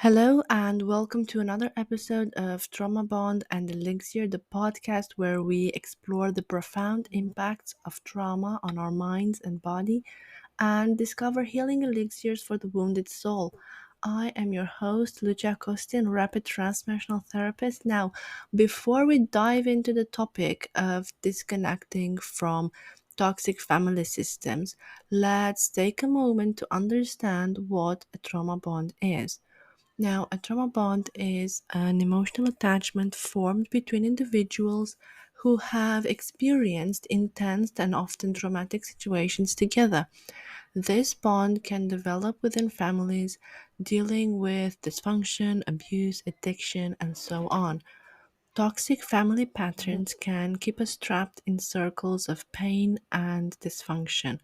Hello, and welcome to another episode of Trauma Bond and Elixir, the podcast where we explore the profound impacts of trauma on our minds and body and discover healing elixirs for the wounded soul. I am your host, Lucia Costin, rapid transformational therapist. Now, before we dive into the topic of disconnecting from toxic family systems, let's take a moment to understand what a trauma bond is. Now, a trauma bond is an emotional attachment formed between individuals who have experienced intense and often traumatic situations together. This bond can develop within families dealing with dysfunction, abuse, addiction, and so on. Toxic family patterns can keep us trapped in circles of pain and dysfunction,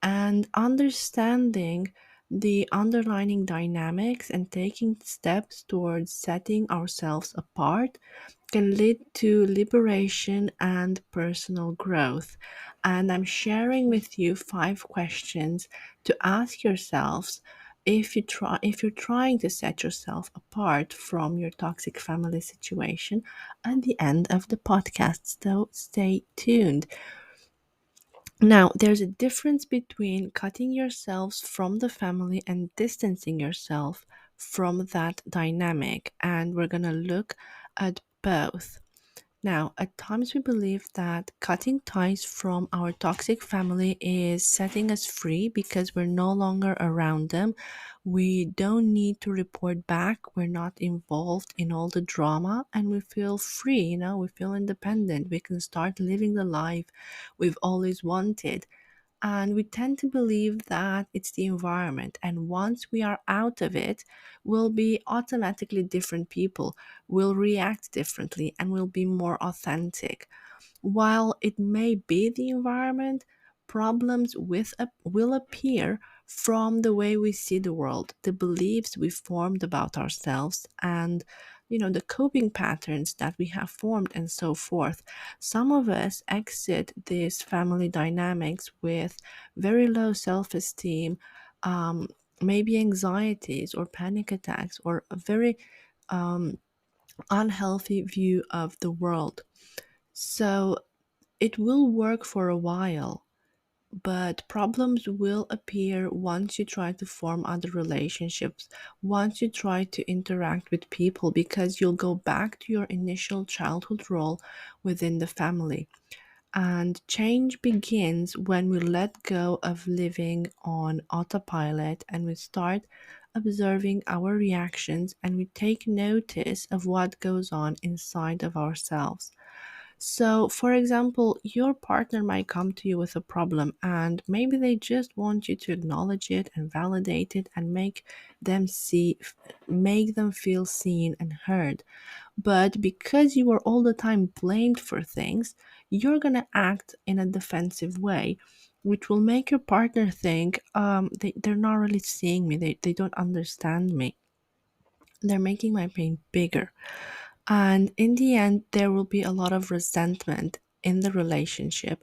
and understanding the underlying dynamics and taking steps towards setting ourselves apart can lead to liberation and personal growth. And I'm sharing with you 5 questions to ask yourselves if you're trying to set yourself apart from your toxic family situation at the end of the podcast. So stay tuned. Now, there's a difference between cutting yourselves from the family and distancing yourself from that dynamic, and we're going to look at both. Now, at times we believe that cutting ties from our toxic family is setting us free because we're no longer around them. We don't need to report back. We're not involved in all the drama and we feel free, we feel independent. We can start living the life we've always wanted. And we tend to believe that it's the environment. And once we are out of it, we'll be automatically different people, we'll react differently, and we'll be more authentic. While it may be the environment, problems will appear from the way we see the world, the beliefs we formed about ourselves, and the coping patterns that we have formed, and so forth. Some of us exit these family dynamics with very low self-esteem, maybe anxieties or panic attacks, or a very unhealthy view of the world. So it will work for a while, but problems will appear once you try to form other relationships, once you try to interact with people, because you'll go back to your initial childhood role within the family. And change begins when we let go of living on autopilot and we start observing our reactions and we take notice of what goes on inside of ourselves. So, for example, your partner might come to you with a problem and maybe they just want you to acknowledge it and validate it and make them feel seen and heard. But because you are all the time blamed for things, you're going to act in a defensive way, which will make your partner think they're not really seeing me, they don't understand me. They're making my pain bigger. And in the end, there will be a lot of resentment in the relationship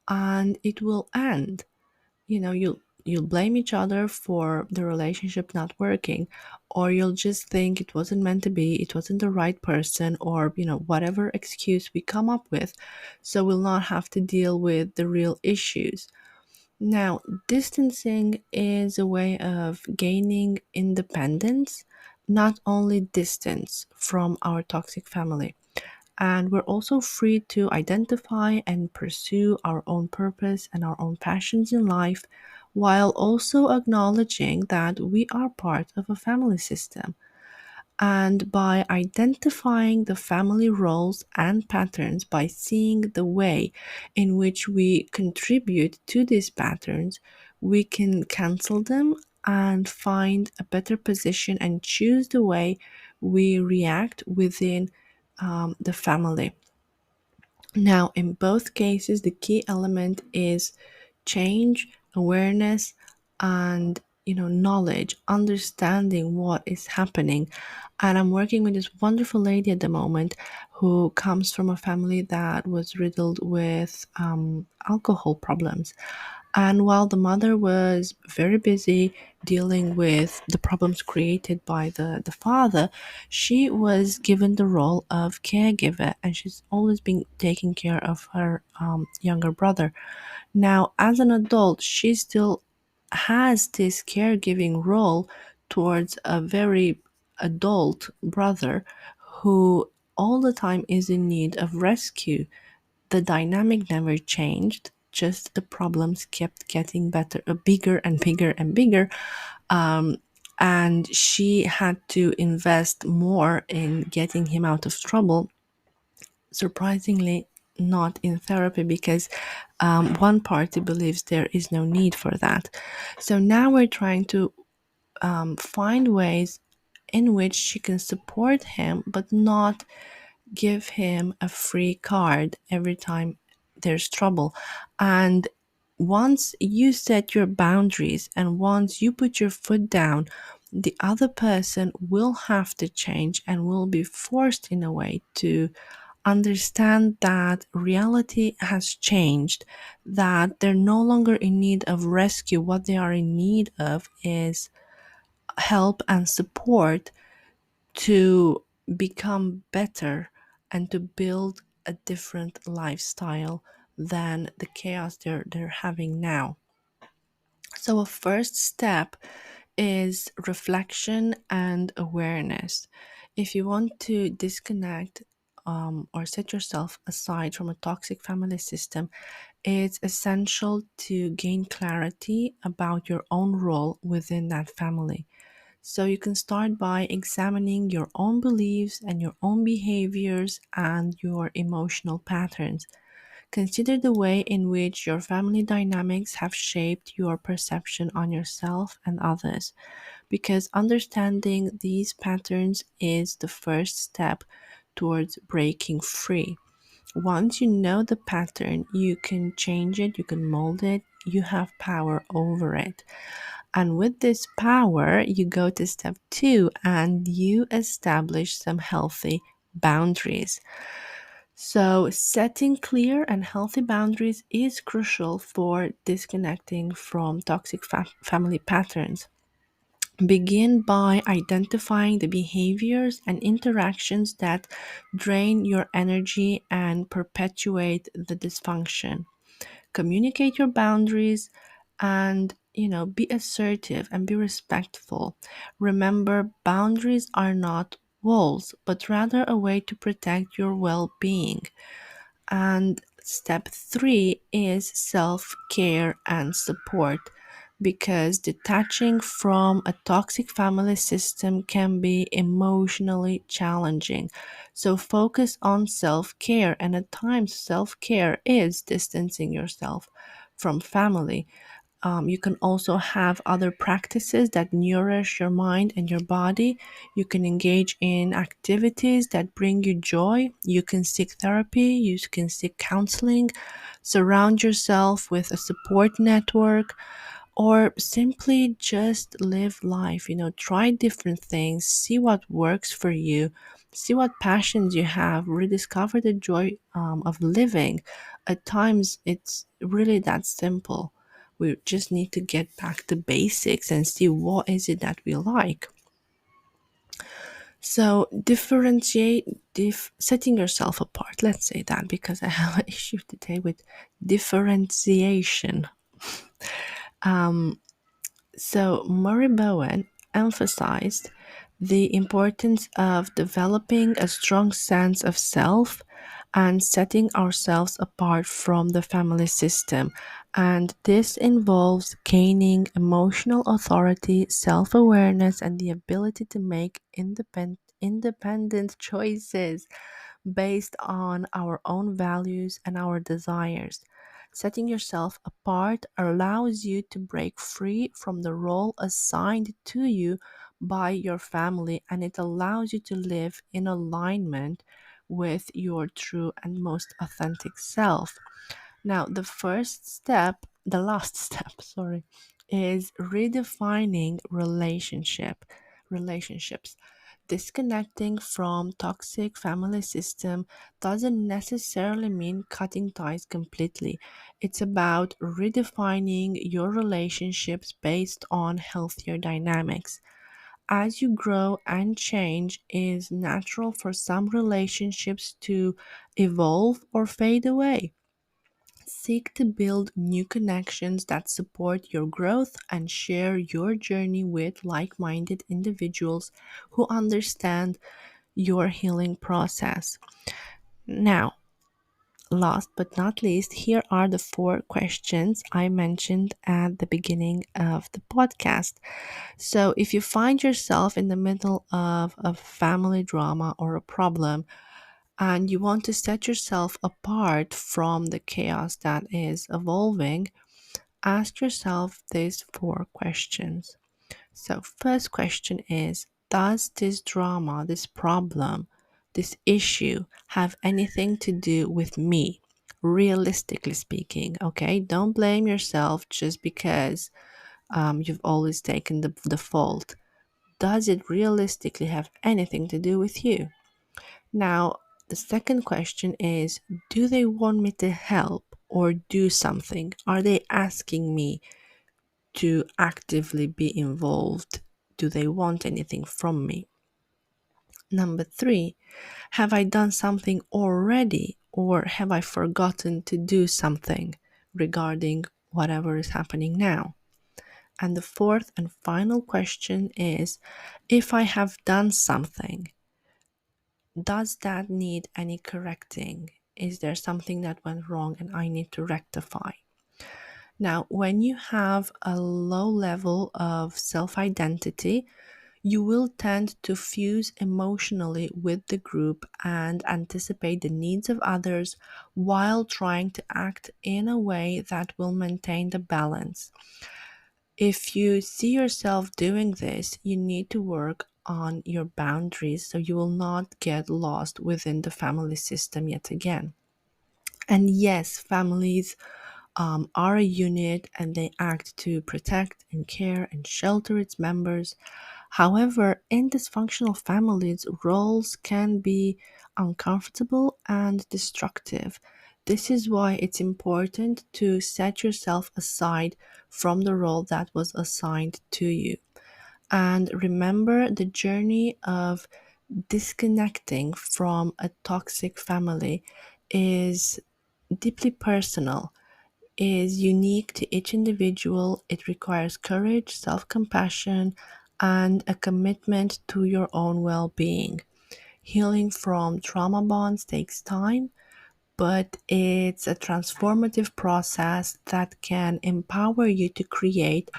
and it will end. You'll blame each other for the relationship not working, or you'll just think it wasn't meant to be, it wasn't the right person, or whatever excuse we come up with, so we'll not have to deal with the real issues. Now, distancing is a way of gaining independence, not only distance from our toxic family. And we're also free to identify and pursue our own purpose and our own passions in life, while also acknowledging that we are part of a family system. And by identifying the family roles and patterns, by seeing the way in which we contribute to these patterns, we can cancel them and find a better position and choose the way we react within the family. Now, in both cases, the key element is change, awareness, and knowledge, understanding what is happening. And I'm working with this wonderful lady at the moment who comes from a family that was riddled with alcohol problems. And while the mother was very busy dealing with the problems created by the father, she was given the role of caregiver, and she's always been taking care of her younger brother. Now, as an adult, she still has this caregiving role towards a very adult brother who all the time is in need of rescue. The dynamic never changed, just the problems kept getting better, bigger and bigger and bigger. Um, and she had to invest more in getting him out of trouble. Surprisingly, not in therapy, because one party believes there is no need for that. So now we're trying to find ways in which she can support him, but not give him a free card every time there's trouble. And once you set your boundaries and once you put your foot down, the other person will have to change and will be forced in a way to understand that reality has changed, that they're no longer in need of rescue. What they are in need of is help and support to become better and to build a different lifestyle than the chaos they're having now. So a first step is reflection and awareness. If you want to disconnect or set yourself aside from a toxic family system, it's essential to gain clarity about your own role within that family. So you can start by examining your own beliefs and your own behaviors and your emotional patterns. Consider the way in which your family dynamics have shaped your perception on yourself and others, because understanding these patterns is the first step towards breaking free. Once you know the pattern, you can change it, you can mold it, you have power over it. And with this power, you go to step two and you establish some healthy boundaries. So, setting clear and healthy boundaries is crucial for disconnecting from toxic family patterns. Begin by identifying the behaviors and interactions that drain your energy and perpetuate the dysfunction. Communicate your boundaries and be assertive and be respectful. Remember, boundaries are not walls, but rather a way to protect your well-being. And step three is self care and support, because detaching from a toxic family system can be emotionally challenging. So focus on self care, and at times, self care is distancing yourself from family. You can also have other practices that nourish your mind and your body. You can engage in activities that bring you joy. You can seek therapy. You can seek counseling. Surround yourself with a support network, or simply just live life. Try different things, see what works for you, see what passions you have, rediscover the joy of living. At times, it's really that simple. We just need to get back to basics and see what is it that we like. So differentiate, setting yourself apart. Let's say that, because I have an issue today with differentiation. So Murray Bowen emphasized the importance of developing a strong sense of self and setting ourselves apart from the family system. And this involves gaining emotional authority, self awareness, and the ability to make independent choices based on our own values and our desires. Setting yourself apart allows you to break free from the role assigned to you by your family, and it allows you to live in alignment with your true and most authentic self. Now, the last step, sorry, is redefining relationships. Disconnecting from toxic family system doesn't necessarily mean cutting ties completely. It's about redefining your relationships based on healthier dynamics. As you grow and change, it is natural for some relationships to evolve or fade away. Seek to build new connections that support your growth and share your journey with like minded individuals who understand your healing process. Now, last but not least, here are the 4 questions I mentioned at the beginning of the podcast. So, if you find yourself in the middle of a family drama or a problem, and you want to set yourself apart from the chaos that is evolving, ask yourself these 4 questions. So, first question is, does this drama, this problem, this issue have anything to do with me? Realistically speaking, okay? Don't blame yourself just because you've always taken the fault. Does it realistically have anything to do with you? Now, the second question is, do they want me to help or do something? Are they asking me to actively be involved? Do they want anything from me? Number 3, have I done something already or have I forgotten to do something regarding whatever is happening now? And the fourth and final question is, if I have done something, does that need any correcting? Is there something that went wrong and I need to rectify? Now, when you have a low level of self identity, you will tend to fuse emotionally with the group and anticipate the needs of others while trying to act in a way that will maintain the balance. If you see yourself doing this, you need to work on your boundaries so you will not get lost within the family system yet again. And yes, families are a unit and they act to protect and care and shelter its members. However, in dysfunctional families, roles can be uncomfortable and destructive. This is why it's important to set yourself aside from the role that was assigned to you. And remember, the journey of disconnecting from a toxic family is deeply personal, is unique to each individual. It requires courage, self compassion, and a commitment to your own well being. Healing from trauma bonds takes time, but it's a transformative process that can empower you to create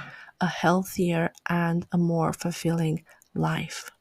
a healthier and a more fulfilling life.